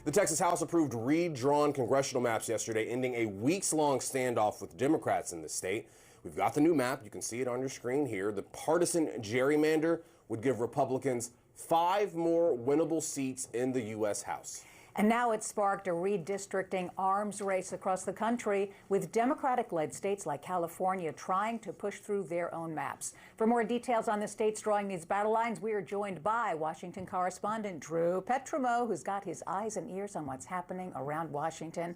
The Texas House approved redrawn congressional maps yesterday, ending a weeks-long standoff with Democrats in the state. We've got the new map. You can see it on your screen here. The partisan gerrymander would give Republicans 5 more winnable seats in the U.S. House. And now it's sparked a redistricting arms race across the country, with Democratic-led states like California trying to push through their own maps. For more details on the states drawing these battle lines, we are joined by Washington correspondent Drew Petrimo, who's got his eyes and ears on what's happening around Washington.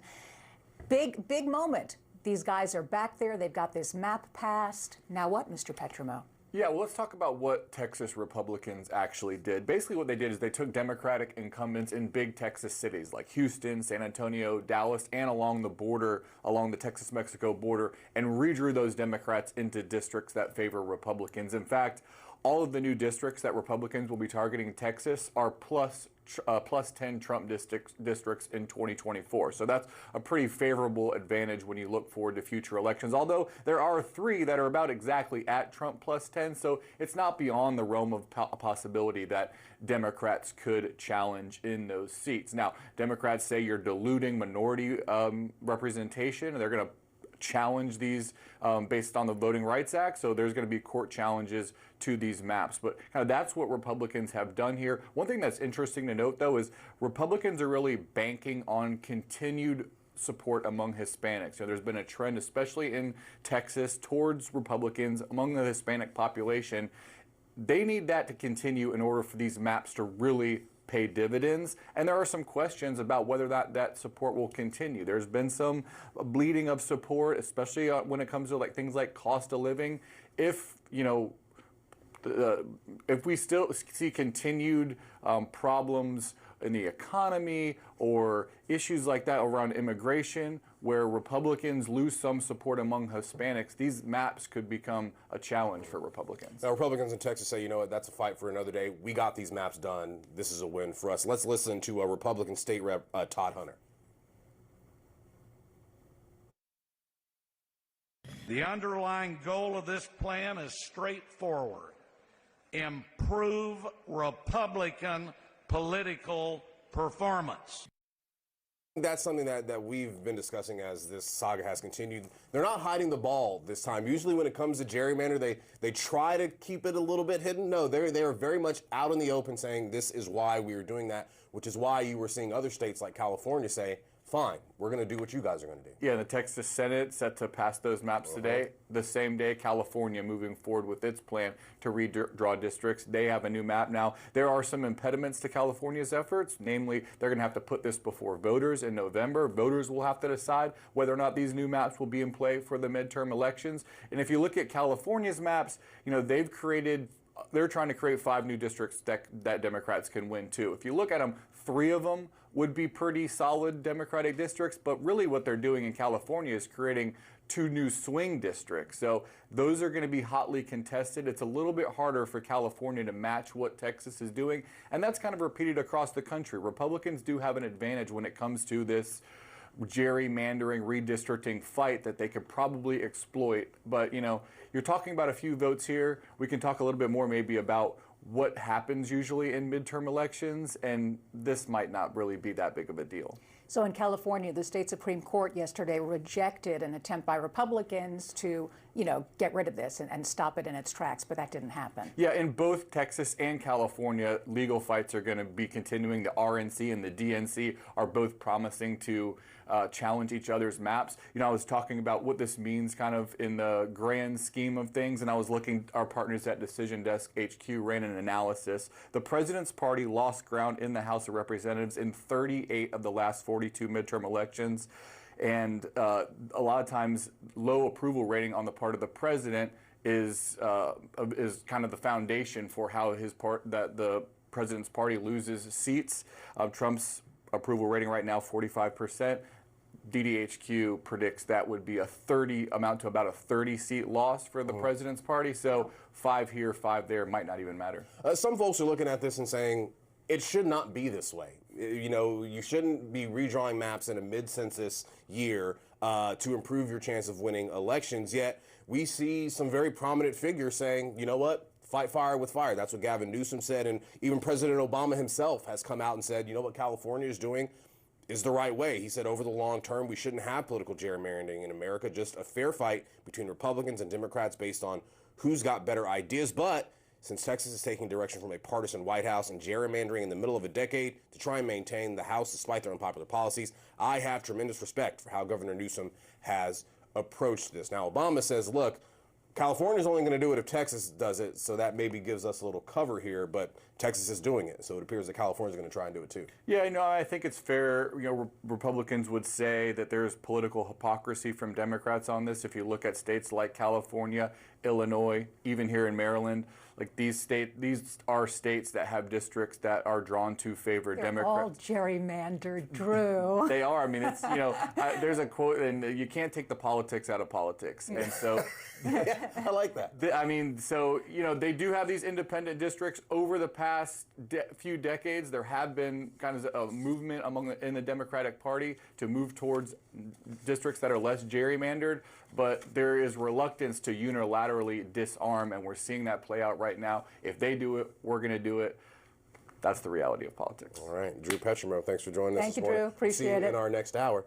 Big moment. These guys are back there. They've got this map passed. Now what, Mr. Petrimo? Yeah, well, let's talk about what Texas Republicans actually did. Basically what they did is they took Democratic incumbents in big Texas cities like Houston, San Antonio, Dallas, and along the border, along the Texas-Mexico border, and redrew those Democrats into districts that favor Republicans. In fact, all of the new districts that Republicans will be targeting in Texas are plus 10 Trump districts in 2024. So that's a pretty favorable advantage when you look forward to future elections. Although there are 3 that are about exactly at Trump plus 10, so it's not beyond the realm of possibility that Democrats could challenge in those seats. Now, Democrats say you're diluting minority representation, and they're going to challenge these based on the Voting Rights Act. So there's going to be court challenges to these maps. But kind of that's what Republicans have done here. One thing that's interesting to note, though, is Republicans are really banking on continued support among Hispanics. So there's been a trend, especially in Texas, towards Republicans among the Hispanic population. They need that to continue in order for these maps to really pay dividends, and there are some questions about whether that support will continue. There's been some bleeding of support, especially when it comes to things like cost of living. If if we still see continued problems in the economy or issues like that around immigration, where Republicans lose some support among Hispanics, these maps could become a challenge for Republicans. Now, Republicans in Texas say, you know what, that's a fight for another day. We got these maps done. This is a win for us. Let's listen to a Republican state rep, Todd Hunter. The underlying goal of this plan is straightforward: improve Republican political performance. That's something that we've been discussing as this saga has continued. They're not hiding the ball this time. Usually when it comes to gerrymander, they try to keep it a little bit hidden. No, they are very much out in the open saying this is why we are doing that, which is why you were seeing other states like California say, fine, we're going to do what you guys are going to do. Yeah, the Texas Senate set to pass those maps today. The same day, California moving forward with its plan to redraw districts. They have a new map now. There are some impediments to California's efforts. Namely, they're going to have to put this before voters in November. Voters will have to decide whether or not these new maps will be in play for the midterm elections. And if you look at California's maps, they're trying to create 5 new districts that Democrats can win too. If you look at them, 3 of them would be pretty solid Democratic districts, but really what they're doing in California is creating 2 new swing districts. So those are going to be hotly contested. It's a little bit harder for California to match what Texas is doing, and that's kind of repeated across the country. Republicans do have an advantage when it comes to this gerrymandering, redistricting fight that they could probably exploit. But, you're talking about a few votes here. We can talk a little bit more maybe about what happens usually in midterm elections, and this might not really be that big of a deal. So in California, the state Supreme Court yesterday rejected an attempt by Republicans to, get rid of this and stop it in its tracks, but that didn't happen. Yeah, in both Texas and California, legal fights are going to be continuing. The RNC and the DNC are both promising to challenge each other's maps. I was talking about what this means kind of in the grand scheme of things, and I was looking, our partners at Decision Desk HQ ran an analysis. The president's party lost ground in the House of Representatives in 38 of the last 42 midterm elections. And a lot of times, low approval rating on the part of the president is kind of the foundation for how the president's party loses seats. Trump's approval rating right now 45%. DDHQ predicts that would be amount to about a 30-seat loss for the president's party. So 5 here, 5 there might not even matter. Some folks are looking at this and saying it should not be this way. You shouldn't be redrawing maps in a mid-census year to improve your chance of winning elections. Yet we see some very prominent figures saying, you know what? Fight fire with fire. That's what Gavin Newsom said. And even President Obama himself has come out and said, you know what California is doing? is the right way. He said over the long term, we shouldn't have political gerrymandering in America, just a fair fight between Republicans and Democrats based on who's got better ideas. But since Texas is taking direction from a partisan White House and gerrymandering in the middle of a decade to try and maintain the House despite their unpopular policies, I have tremendous respect for how Governor Newsom has approached this. Now, Obama says, look, California's only going to do it if Texas does it, so that maybe gives us a little cover here, but Texas is doing it, so it appears that California's going to try and do it too. Yeah, I think it's fair. Republicans would say that there's political hypocrisy from Democrats on this. If you look at states like California, Illinois, even here in Maryland, like these are states that have districts that are drawn to favor Democrats. All gerrymandered, Drew. They are. I mean, it's there's a quote, and you can't take the politics out of politics, and so. Yeah, I like that. They do have these independent districts. Over the past few decades, there have been kind of a movement in the Democratic Party to move towards districts that are less gerrymandered, but there is reluctance to unilaterally disarm, and we're seeing that play out right now. If they do it, we're going to do it. That's the reality of politics. All right. Drew Petchamo, thanks for joining us Thank this you, morning. Drew. Appreciate See you it. in our next hour.